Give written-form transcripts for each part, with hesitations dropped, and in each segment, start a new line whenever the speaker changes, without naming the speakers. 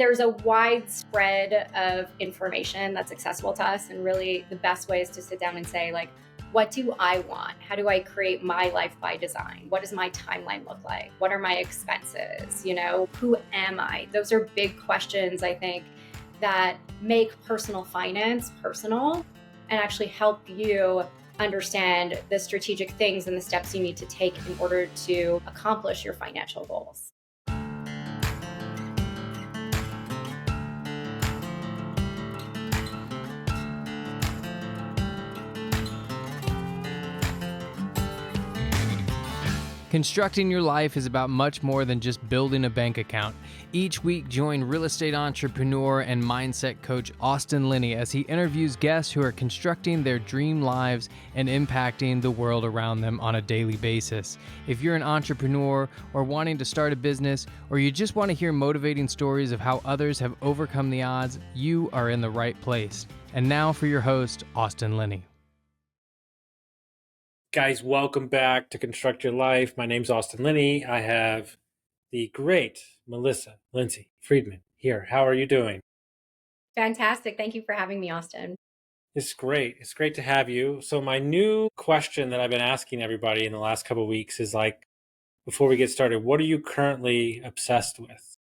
There's a wide spread of information that's accessible to us. And really the best way is to sit down and say, like, what do I want? How do I create my life by design? What does my timeline look like? What are my expenses? Who am I? Those are big questions, I think, that make personal finance personal and actually help you understand the strategic things and the steps you need to take in order to accomplish your financial goals.
Constructing your life is about much more than just building a bank account. Each week, join real estate entrepreneur and mindset coach Austin Linney as he interviews guests who are constructing their dream lives and impacting the world around them on a daily basis. If you're an entrepreneur or wanting to start a business, or you just want to hear motivating stories of how others have overcome the odds, you are in the right place. And now for your host, Austin Linney.
Guys, welcome back to Construct Your Life. My name's Austin Linney. I have the great Melissa Lindsay Freedman here. How are you doing?
Fantastic. Thank you for having me, Austin.
It's great. It's great to have you. So my new question that I've been asking everybody in the last couple of weeks is before we get started, what are you currently obsessed with?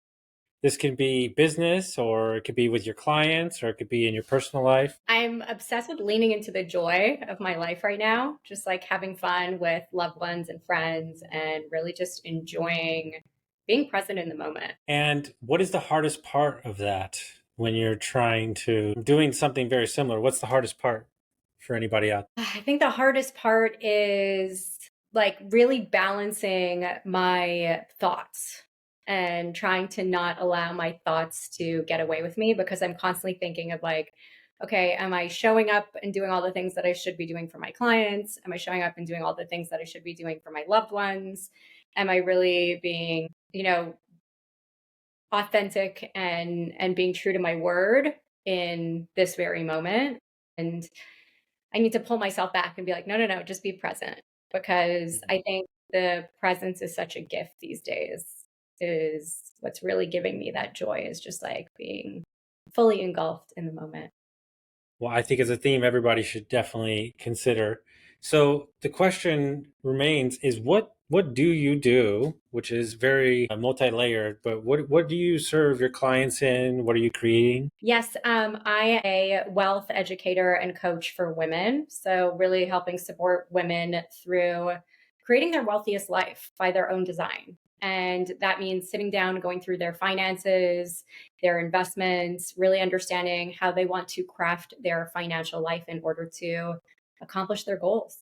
This can be business, or it could be with your clients, or it could be in your personal life.
I'm obsessed with leaning into the joy of my life right now, just like having fun with loved ones and friends and really just enjoying being present in the moment.
And what is the hardest part of that when you're doing something very similar? What's the hardest part for anybody out there?
I think the hardest part is really balancing my thoughts and trying to not allow my thoughts to get away with me, because I'm constantly thinking of okay, am I showing up and doing all the things that I should be doing for my clients? Am I showing up and doing all the things that I should be doing for my loved ones? Am I really being, authentic and being true to my word in this very moment? And I need to pull myself back and be like, no, just be present. Because I think the presence is such a gift these days. Is what's really giving me that joy, is just being fully engulfed in the moment.
Well, I think as a theme, everybody should definitely consider. So the question remains is what do you do, which is very multi-layered, but what do you serve your clients in? What are you creating?
Yes, I am a wealth educator and coach for women. So really helping support women through creating their wealthiest life by their own design. And that means sitting down, going through their finances, their investments, really understanding how they want to craft their financial life in order to accomplish their goals.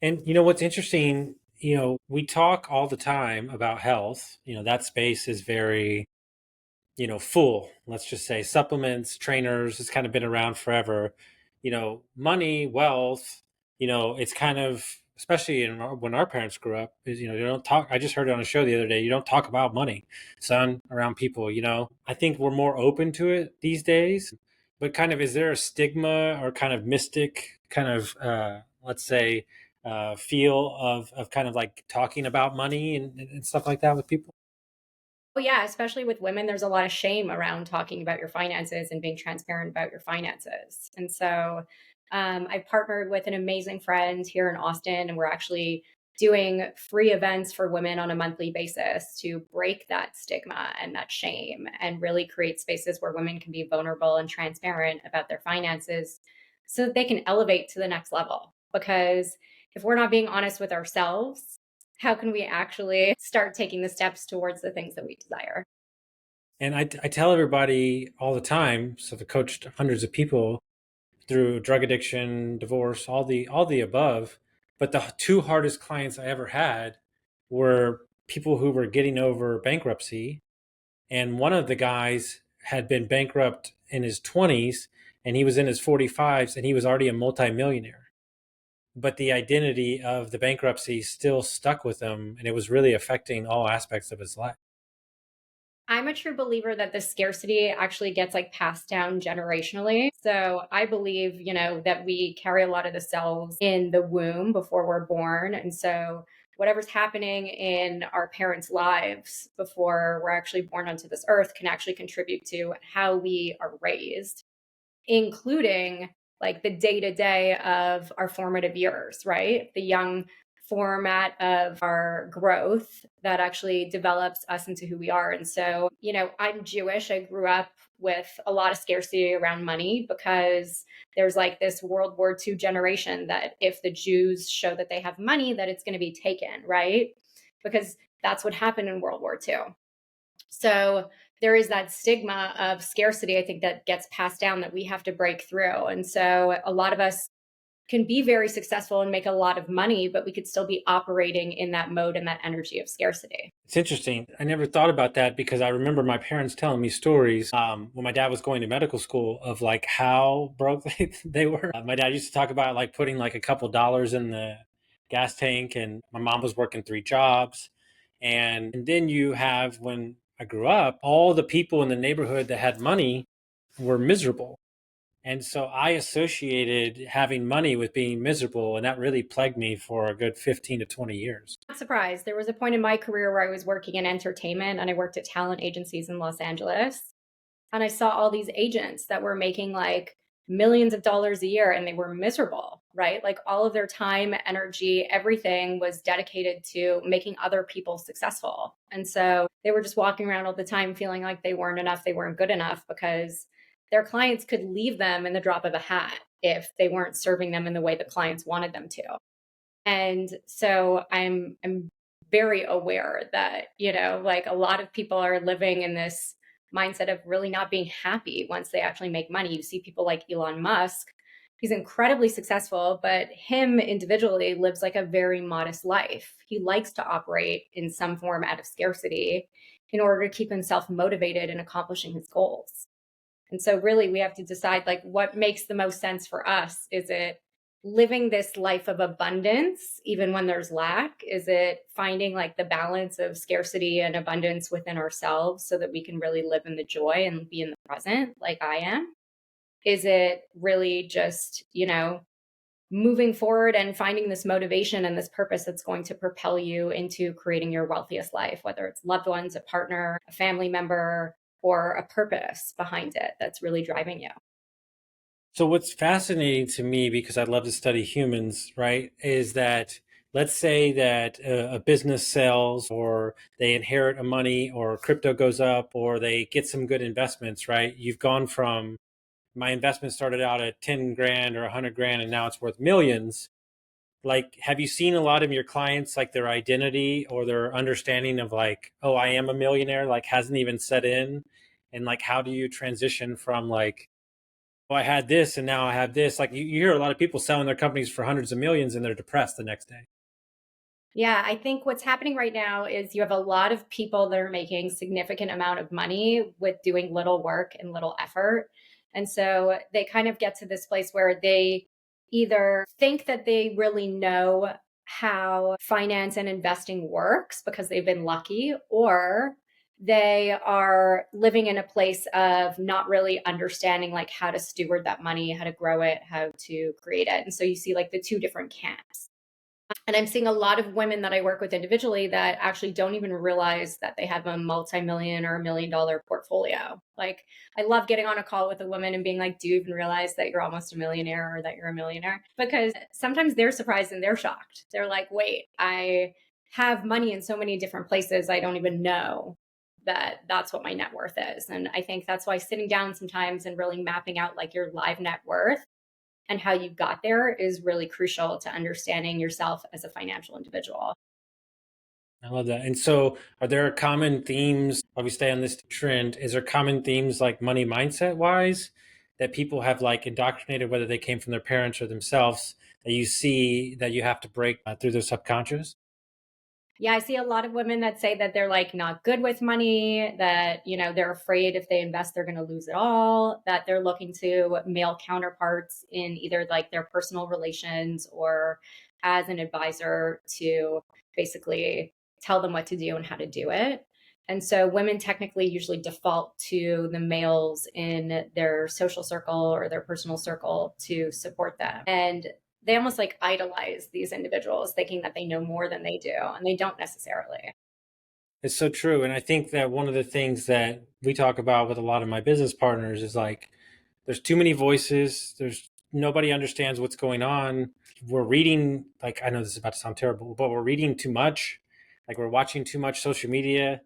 And what's interesting, we talk all the time about health. That space is very, full. Let's just say supplements, trainers, it's kind of been around forever. Money, wealth, it's kind of, especially when our parents grew up, is, they don't talk. I just heard it on a show the other day. You don't talk about money, son, around people. I think we're more open to it these days. But kind of, is there a stigma or kind of mystic kind of, let's say, feel of kind of like talking about money and stuff like that with people?
Oh, yeah, especially with women, there's a lot of shame around talking about your finances and being transparent about your finances. And so I've partnered with an amazing friend here in Austin, and we're actually doing free events for women on a monthly basis to break that stigma and that shame and really create spaces where women can be vulnerable and transparent about their finances so that they can elevate to the next level. Because if we're not being honest with ourselves, how can we actually start taking the steps towards the things that we desire?
And I tell everybody all the time, so I've coached hundreds of people through drug addiction, divorce, all the above. But the two hardest clients I ever had were people who were getting over bankruptcy. And one of the guys had been bankrupt in his 20s, and he was in his 45s, and he was already a multimillionaire. But the identity of the bankruptcy still stuck with him, and it was really affecting all aspects of his life.
I'm a true believer that the scarcity actually gets passed down generationally. So I believe, that we carry a lot of the cells in the womb before we're born. And so whatever's happening in our parents' lives before we're actually born onto this earth can actually contribute to how we are raised, including like the day to day of our formative years, right? The young format of our growth that actually develops us into who we are. And so, I'm Jewish. I grew up with a lot of scarcity around money because there's like this World War II generation that if the Jews show that they have money, that it's going to be taken, right? Because that's what happened in World War II. So there is that stigma of scarcity, I think, that gets passed down that we have to break through. And so a lot of us can be very successful and make a lot of money, but we could still be operating in that mode and that energy of scarcity.
It's interesting. I never thought about that because I remember my parents telling me stories when my dad was going to medical school of like how broke they were. My dad used to talk about like putting like a couple dollars in the gas tank, and my mom was working three jobs. And then you have, when I grew up, all the people in the neighborhood that had money were miserable. And so I associated having money with being miserable, and that really plagued me for a good 15 to 20 years.
Not surprised. There was a point in my career where I was working in entertainment and I worked at talent agencies in Los Angeles. And I saw all these agents that were making like millions of dollars a year and they were miserable, right? Like all of their time, energy, everything was dedicated to making other people successful. And so they were just walking around all the time feeling like they weren't enough, they weren't good enough because their clients could leave them in the drop of a hat if they weren't serving them in the way the clients wanted them to. And so I'm very aware that, like a lot of people are living in this mindset of really not being happy once they actually make money. You see people like Elon Musk. He's incredibly successful, but him individually lives like a very modest life. He likes to operate in some form out of scarcity in order to keep himself motivated in accomplishing his goals. And so really we have to decide like what makes the most sense for us. Is it living this life of abundance even when there's lack? Is it finding like the balance of scarcity and abundance within ourselves so that we can really live in the joy and be in the present like I am? Is it really just, moving forward and finding this motivation and this purpose that's going to propel you into creating your wealthiest life, whether it's loved ones, a partner, a family member, or a purpose behind it that's really driving you?
So what's fascinating to me, because I love to study humans, right, is that let's say that a business sells, or they inherit a money, or crypto goes up, or they get some good investments, right? You've gone from, my investment started out at 10 grand or 100 grand and now it's worth millions. Like, have you seen a lot of your clients, like their identity or their understanding of like, oh, I am a millionaire, like hasn't even set in? And like, how do you transition from like, oh, I had this and now I have this? Like you hear a lot of people selling their companies for hundreds of millions and they're depressed the next day.
Yeah, I think what's happening right now is you have a lot of people that are making significant amount of money with doing little work and little effort. And so they kind of get to this place where they either think that they really know how finance and investing works because they've been lucky, or they are living in a place of not really understanding like how to steward that money, how to grow it, how to create it. And so you see like the two different camps. And I'm seeing a lot of women that I work with individually that actually don't even realize that they have a multi-million or $1 million portfolio. Like, I love getting on a call with a woman and being like, do you even realize that you're almost a millionaire or that you're a millionaire? Because sometimes they're surprised and they're shocked. They're like, wait, I have money in so many different places. I don't even know that that's what my net worth is. And I think that's why sitting down sometimes and really mapping out like your live net worth and how you got there is really crucial to understanding yourself as a financial individual.
I love that. And so, are there common themes, while we stay on this trend, is there common themes like money mindset wise that people have like indoctrinated, whether they came from their parents or themselves, that you see that you have to break through their subconscious?
Yeah, I see a lot of women that say that they're like not good with money, that, they're afraid if they invest, they're going to lose it all, that they're looking to male counterparts in either like their personal relations or as an advisor to basically tell them what to do and how to do it. And so women technically usually default to the males in their social circle or their personal circle to support them. And they almost like idolize these individuals thinking that they know more than they do, and they don't necessarily.
It's so true. And I think that one of the things that we talk about with a lot of my business partners is like, there's too many voices. There's nobody understands what's going on. We're reading, like, I know this is about to sound terrible, but we're reading too much. Like, we're watching too much social media.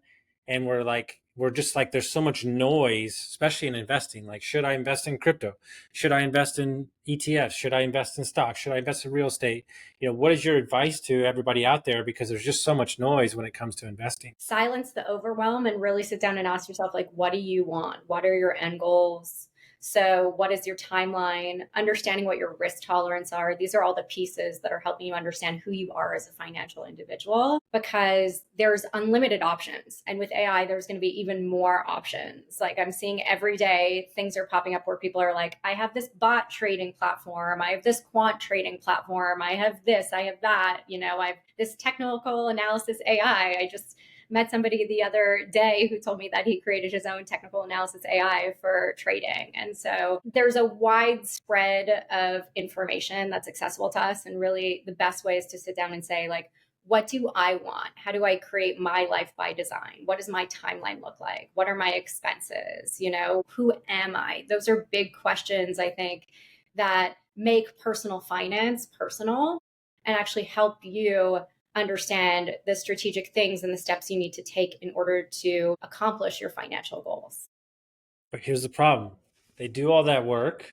And we're just like, there's so much noise, especially in investing. Like, should I invest in crypto? Should I invest in ETFs? Should I invest in stocks? Should I invest in real estate? What is your advice to everybody out there? Because there's just so much noise when it comes to investing.
Silence the overwhelm and really sit down and ask yourself, like, what do you want? What are your end goals? So, what is your timeline? Understanding what your risk tolerance are. These are all the pieces that are helping you understand who you are as a financial individual, because there's unlimited options. And with AI, there's going to be even more options. Like, I'm seeing every day things are popping up where people are like, I have this bot trading platform. I have this quant trading platform. I have this, I have that. I have this technical analysis AI. I just met somebody the other day who told me that he created his own technical analysis AI for trading. And so there's a wide spread of information that's accessible to us. And really the best way is to sit down and say, like, what do I want? How do I create my life by design? What does my timeline look like? What are my expenses? Who am I? Those are big questions, I think, that make personal finance personal and actually help you understand the strategic things and the steps you need to take in order to accomplish your financial goals.
But here's the problem. They do all that work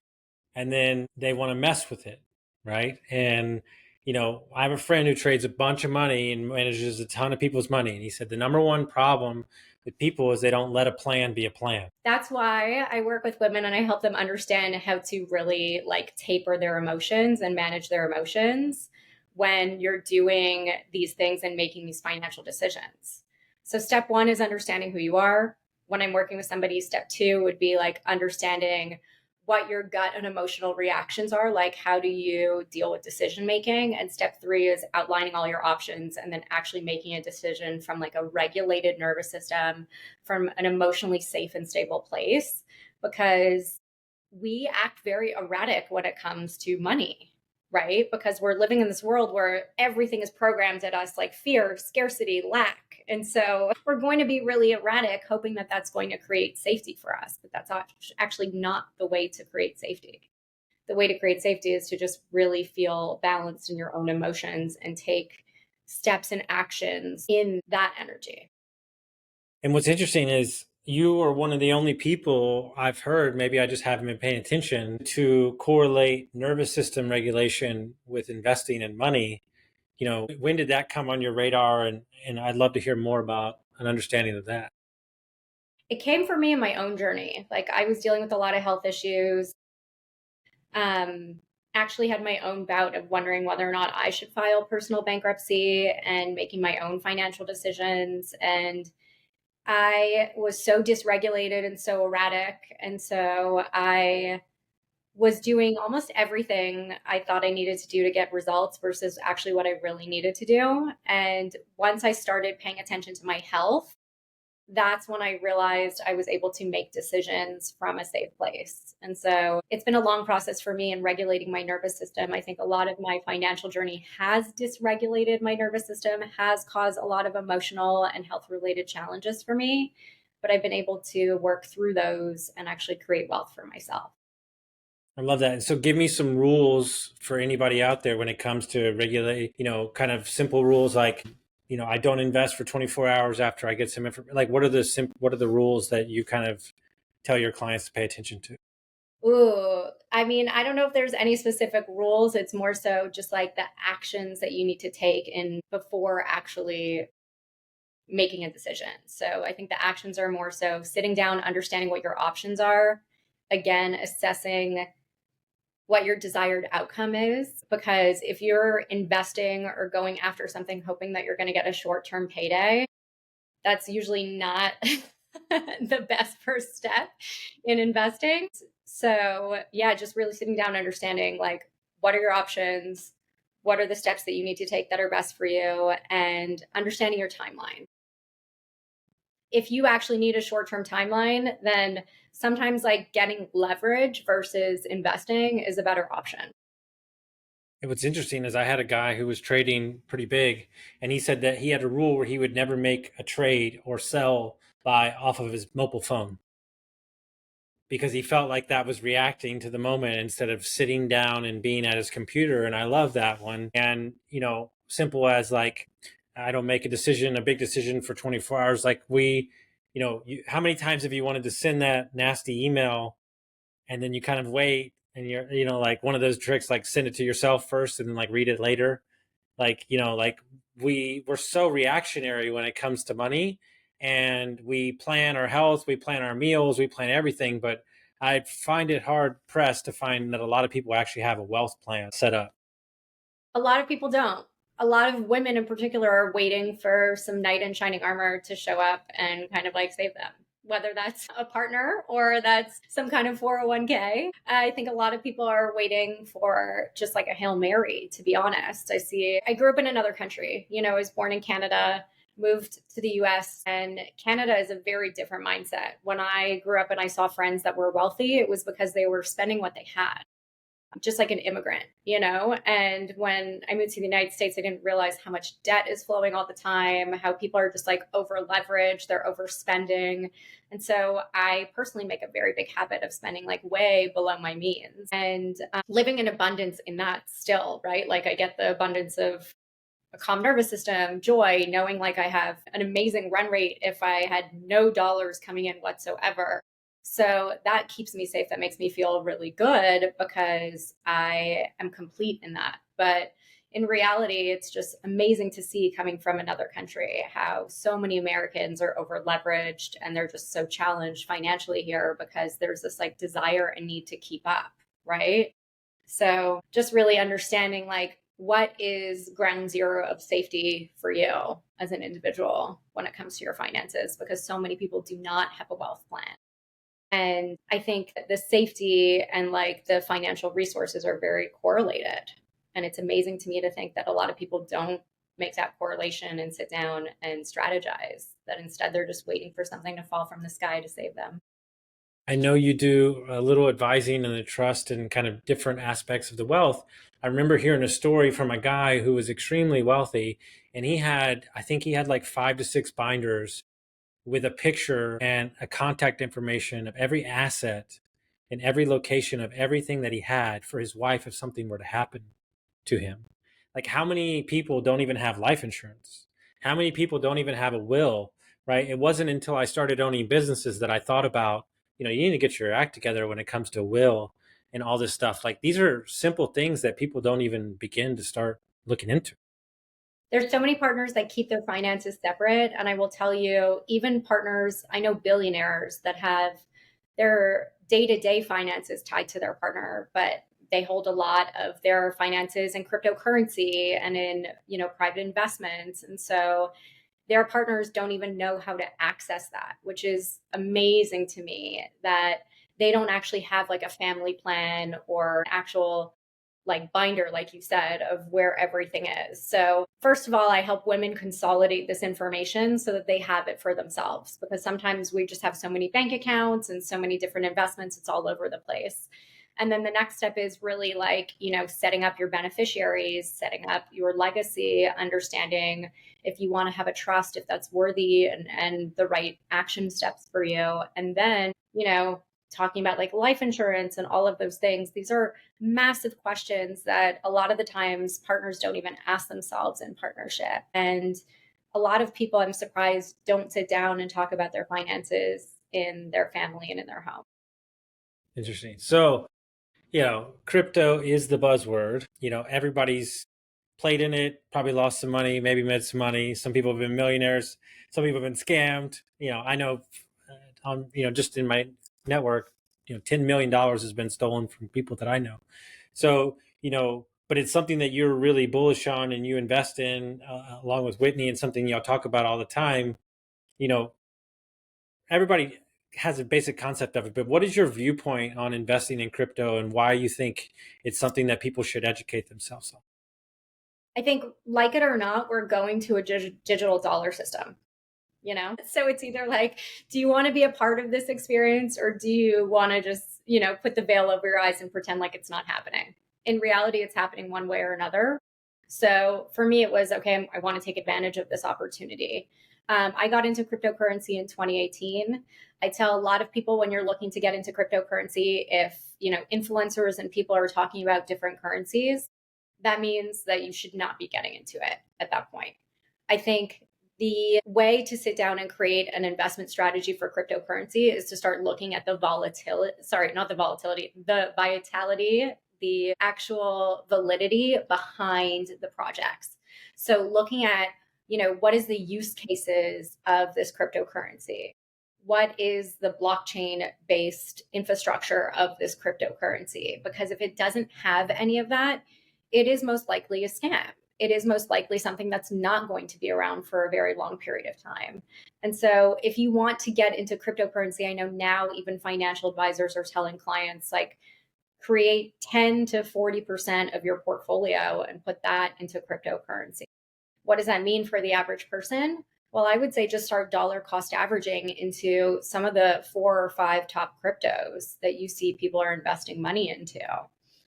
and then they want to mess with it, right? And I have a friend who trades a bunch of money and manages a ton of people's money. And he said the number one problem with people is they don't let a plan be a plan.
That's why I work with women and I help them understand how to really taper their emotions and manage their emotions when you're doing these things and making these financial decisions. So step one is understanding who you are. When I'm working with somebody, step two would be understanding what your gut and emotional reactions are. Like, how do you deal with decision making? And step three is outlining all your options and then actually making a decision from a regulated nervous system, from an emotionally safe and stable place, because we act very erratic when it comes to money, right? Because we're living in this world where everything is programmed at us, like fear, scarcity, lack. And so we're going to be really erratic, hoping that that's going to create safety for us. But that's actually not the way to create safety. The way to create safety is to just really feel balanced in your own emotions and take steps and actions in that energy.
And what's interesting is you are one of the only people I've heard, maybe I just haven't been paying attention, to correlate nervous system regulation with investing in money. When did that come on your radar? And I'd love to hear more about an understanding of that.
It came for me in my own journey. I was dealing with a lot of health issues. Actually had my own bout of wondering whether or not I should file personal bankruptcy and making my own financial decisions. And I was so dysregulated and so erratic. And so I was doing almost everything I thought I needed to do to get results versus actually what I really needed to do. And once I started paying attention to my health, that's when I realized I was able to make decisions from a safe place. And so it's been a long process for me in regulating my nervous system. I think a lot of my financial journey has dysregulated my nervous system, has caused a lot of emotional and health related challenges for me. But I've been able to work through those and actually create wealth for myself.
I love that. And so give me some rules for anybody out there when it comes to regulate, kind of simple rules like, I don't invest for 24 hours after I get some information. Like, what are the rules that you kind of tell your clients to pay attention to?
Ooh, I mean, I don't know if there's any specific rules. It's more so just the actions that you need to take in before actually making a decision. So I think the actions are more so sitting down, understanding what your options are, again, assessing what your desired outcome is. Because if you're investing or going after something hoping that you're going to get a short-term payday, that's usually not the best first step in investing. So yeah, just really sitting down, understanding what are your options, what are the steps that you need to take that are best for you, and understanding your timeline. If you actually need a short-term timeline, then sometimes getting leverage versus investing is a better option.
And what's interesting is I had a guy who was trading pretty big, and he said that he had a rule where he would never make a trade or sell by off of his mobile phone because he felt like that was reacting to the moment instead of sitting down and being at his computer. And I love that one. And, simple as like, I don't make a big decision for 24 hours. Like how many times have you wanted to send that nasty email and then you kind of wait and you're, like one of those tricks, like send it to yourself first and then like read it later. Like we're so reactionary when it comes to money, and we plan our health, we plan our meals, we plan everything. But I find it hard pressed to find that a lot of people actually have a wealth plan set up.
A lot of people don't. A lot of women in particular are waiting for some knight in shining armor to show up and kind of like save them, whether that's a partner or that's some kind of 401k. I think a lot of people are waiting for just like a Hail Mary, to be honest. I grew up in another country. I was born in Canada, moved to the US, and Canada is a very different mindset. When I grew up and I saw friends that were wealthy, it was because they were spending what they had, just like an immigrant. And when I moved to the United States, I didn't realize how much debt is flowing all the time, how people are just like over leveraged, they're overspending. And so I personally make a very big habit of spending like way below my means and living in abundance in that still, right? Like I get the abundance of a calm nervous system, joy, knowing like I have an amazing run rate if I had no dollars coming in whatsoever. So that keeps me safe. That makes me feel really good because I am complete in that. But in reality, it's just amazing to see coming from another country how so many Americans are over leveraged and they're just so challenged financially here because there's this like desire and need to keep up, right? So just really understanding like what is ground zero of safety for you as an individual when it comes to your finances, because so many people do not have a wealth plan. And I think the safety and like the financial resources are very correlated. And it's amazing to me to think that a lot of people don't make that correlation and sit down and strategize, that instead they're just waiting for something to fall from the sky to save them.
I know you do a little advising in the trust and kind of different aspects of the wealth. I remember hearing a story from a guy who was extremely wealthy, and I think he had like 5 to 6 binders with a picture and a contact information of every asset and every location of everything that he had for his wife if something were to happen to him. Like, how many people don't even have life insurance? How many people don't even have a will, right? It wasn't until I started owning businesses that I thought about, you need to get your act together when it comes to will and all this stuff. Like, these are simple things that people don't even begin to start looking into.
There's so many partners that keep their finances separate. And I will tell you, even partners, I know billionaires that have their day to day finances tied to their partner, but they hold a lot of their finances in cryptocurrency and in, private investments. And so their partners don't even know how to access that, which is amazing to me that they don't actually have like a family plan or actual like binder, like you said, of where everything is. So, first of all, I help women consolidate this information so that they have it for themselves, because sometimes we just have so many bank accounts and so many different investments, it's all over the place. And then the next step is really like, setting up your beneficiaries, setting up your legacy, understanding if you want to have a trust, if that's worthy and the right action steps for you. And then, talking about like life insurance and all of those things. These are massive questions that a lot of the times partners don't even ask themselves in partnership. And a lot of people, I'm surprised, don't sit down and talk about their finances in their family and in their home.
Interesting. So, crypto is the buzzword. Everybody's played in it, probably lost some money, maybe made some money. Some people have been millionaires. Some people have been scammed. I know, just in my network, $10 million has been stolen from people that I know. So, but it's something that you're really bullish on and you invest in along with Whitney, and something y'all talk about all the time. Everybody has a basic concept of it, but what is your viewpoint on investing in crypto and why you think it's something that people should educate themselves on?
I think, like it or not, we're going to a digital dollar system. So it's either like, do you want to be a part of this experience, or do you want to just, put the veil over your eyes and pretend like it's not happening? In reality, it's happening one way or another. So for me, it was okay, I want to take advantage of this opportunity. I got into cryptocurrency in 2018. I tell a lot of people when you're looking to get into cryptocurrency, if influencers and people are talking about different currencies, that means that you should not be getting into it at that point. I think the way to sit down and create an investment strategy for cryptocurrency is to start looking at the volatility, sorry, not the volatility, the vitality, the actual validity behind the projects. So looking at, what is the use cases of this cryptocurrency? What is the blockchain based infrastructure of this cryptocurrency? Because if it doesn't have any of that, it is most likely a scam. It is most likely something that's not going to be around for a very long period of time. And so if you want to get into cryptocurrency, I know now even financial advisors are telling clients like create 10 to 40% of your portfolio and put that into cryptocurrency. What does that mean for the average person? Well, I would say just start dollar cost averaging into some of the 4 or 5 top cryptos that you see people are investing money into.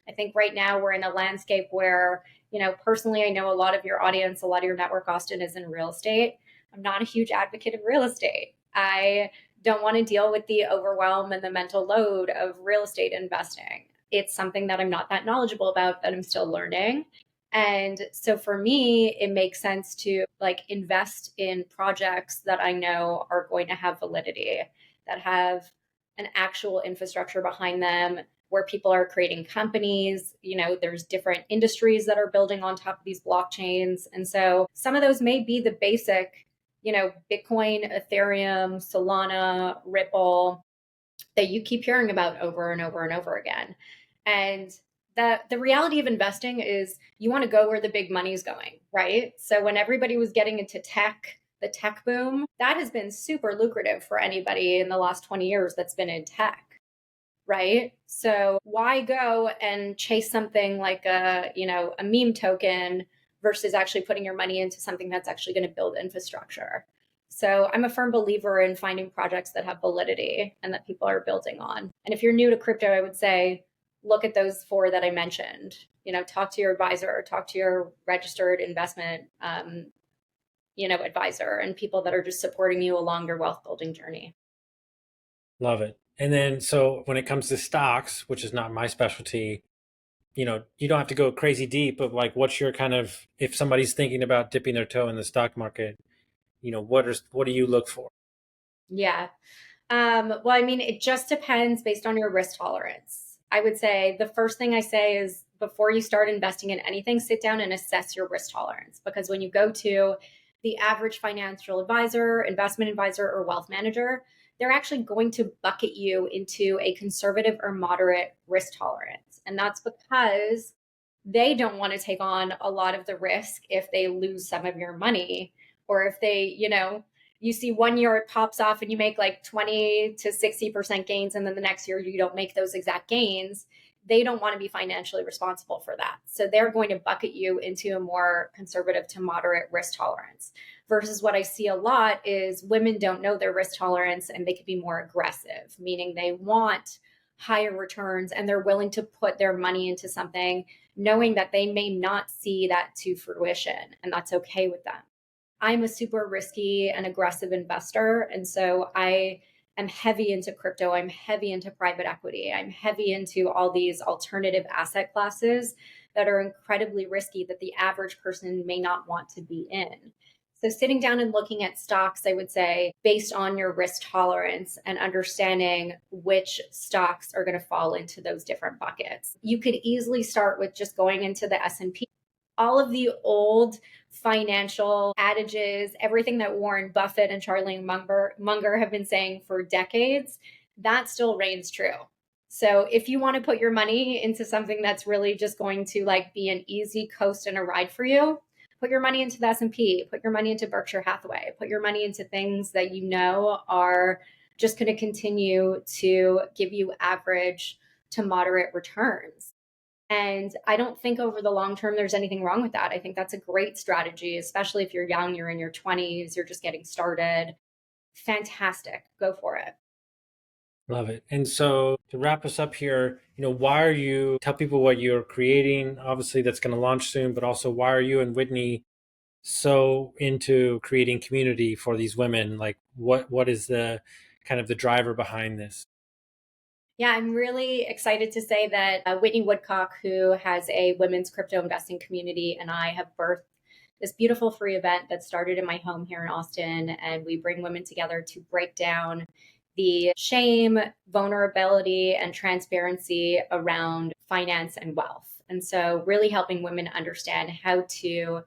I think right now we're in a landscape where, personally, I know a lot of your audience, a lot of your network, Austin, is in real estate. I'm not a huge advocate of real estate. I don't want to deal with the overwhelm and the mental load of real estate investing. It's something that I'm not that knowledgeable about, that I'm still learning. And so for me, it makes sense to invest in projects that I know are going to have validity, that have an actual infrastructure behind them, where people are creating companies. There's different industries that are building on top of these blockchains. And so some of those may be the basic, Bitcoin, Ethereum, Solana, Ripple that you keep hearing about over and over and over again. And the reality of investing is you want to go where the big money's going, right? So when everybody was getting into tech, the tech boom, that has been super lucrative for anybody in the last 20 years that's been in tech. Right. So why go and chase something like a meme token versus actually putting your money into something that's actually going to build infrastructure? So I'm a firm believer in finding projects that have validity and that people are building on. And if you're new to crypto, I would say, look at those 4 that I mentioned. Talk to your advisor, talk to your registered investment, advisor, and people that are just supporting you along your wealth building journey.
Love it. And then, so when it comes to stocks, which is not my specialty, you don't have to go crazy deep, but what's your kind of, if somebody's thinking about dipping their toe in the stock market, what do you look for?
Yeah. Well, I mean, it just depends based on your risk tolerance. I would say the first thing I say is before you start investing in anything, sit down and assess your risk tolerance. Because when you go to the average financial advisor, investment advisor, or wealth manager, they're actually going to bucket you into a conservative or moderate risk tolerance. And that's because they don't want to take on a lot of the risk if they lose some of your money, or if they, you see one year it pops off and you make like 20 to 60% gains, and then the next year you don't make those exact gains. They don't want to be financially responsible for that. So they're going to bucket you into a more conservative to moderate risk tolerance. Versus what I see a lot is women don't know their risk tolerance and they could be more aggressive, meaning they want higher returns and they're willing to put their money into something knowing that they may not see that to fruition, and that's okay with them. I'm a super risky and aggressive investor. And so I am heavy into crypto. I'm heavy into private equity. I'm heavy into all these alternative asset classes that are incredibly risky that the average person may not want to be in. So sitting down and looking at stocks, I would say, based on your risk tolerance and understanding which stocks are going to fall into those different buckets. You could easily start with just going into the S&P. All of the old financial adages, everything that Warren Buffett and Charlie Munger have been saying for decades, that still reigns true. So if you want to put your money into something that's really just going to be an easy coast and a ride for you, put your money into the S&P, put your money into Berkshire Hathaway, put your money into things that you know are just going to continue to give you average to moderate returns. And I don't think over the long term, there's anything wrong with that. I think that's a great strategy, especially if you're young, you're in your 20s, you're just getting started. Fantastic. Go for it.
Love it. And so to wrap us up here, why are you, tell people what you're creating, obviously that's going to launch soon, but also why are you and Whitney so into creating community for these women? Like what is the kind of the driver behind this?
Yeah, I'm really excited to say that Whitney Woodcock, who has a women's crypto investing community, and I have birthed this beautiful free event that started in my home here in Austin. And we bring women together to break down the shame, vulnerability, and transparency around finance and wealth. And so, really helping women understand how to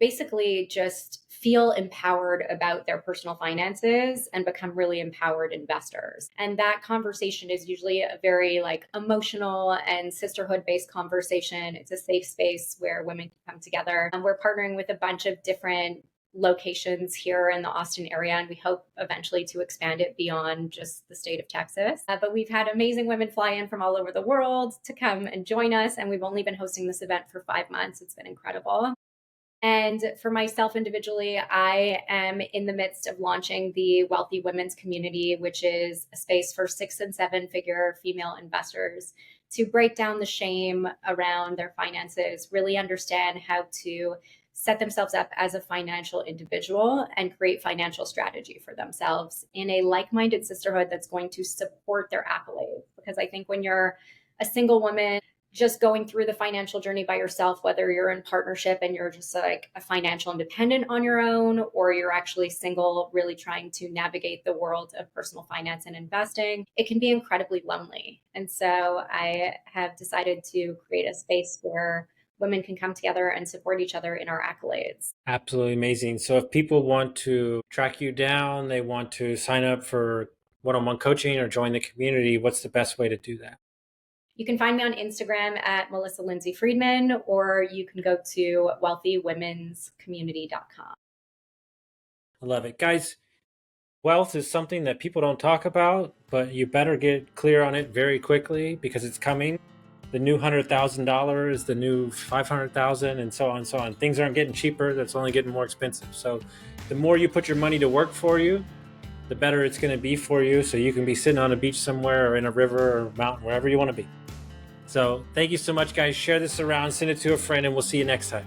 basically just feel empowered about their personal finances and become really empowered investors. And that conversation is usually a very like emotional and sisterhood based conversation. It's a safe space where women can come together. And we're partnering with a bunch of different locations here in the Austin area, and we hope eventually to expand it beyond just the state of Texas. But we've had amazing women fly in from all over the world to come and join us, and we've only been hosting this event for 5 months. It's been incredible. And for myself individually, I am in the midst of launching the Wealthy Women's Community, which is a space for 6 and 7 figure female investors to break down the shame around their finances, really understand how to set themselves up as a financial individual and create financial strategy for themselves in a like minded sisterhood that's going to support their accolades. Because I think when you're a single woman, just going through the financial journey by yourself, whether you're in partnership and you're just like a financial independent on your own, or you're actually single, really trying to navigate the world of personal finance and investing, it can be incredibly lonely. And so I have decided to create a space where women can come together and support each other in our accolades.
Absolutely amazing. So if people want to track you down, they want to sign up for one-on-one coaching or join the community, what's the best way to do that?
You can find me on Instagram at Melissa Lindsay Freedman, or you can go to wealthywomenscommunity.com.
I love it. Guys, wealth is something that people don't talk about, but you better get clear on it very quickly because it's coming. The new $100,000, the new 500,000, and so on and so on. Things aren't getting cheaper. That's only getting more expensive. So the more you put your money to work for you, the better it's going to be for you. So you can be sitting on a beach somewhere or in a river or mountain, wherever you want to be. So thank you so much, guys. Share this around, send it to a friend, and we'll see you next time.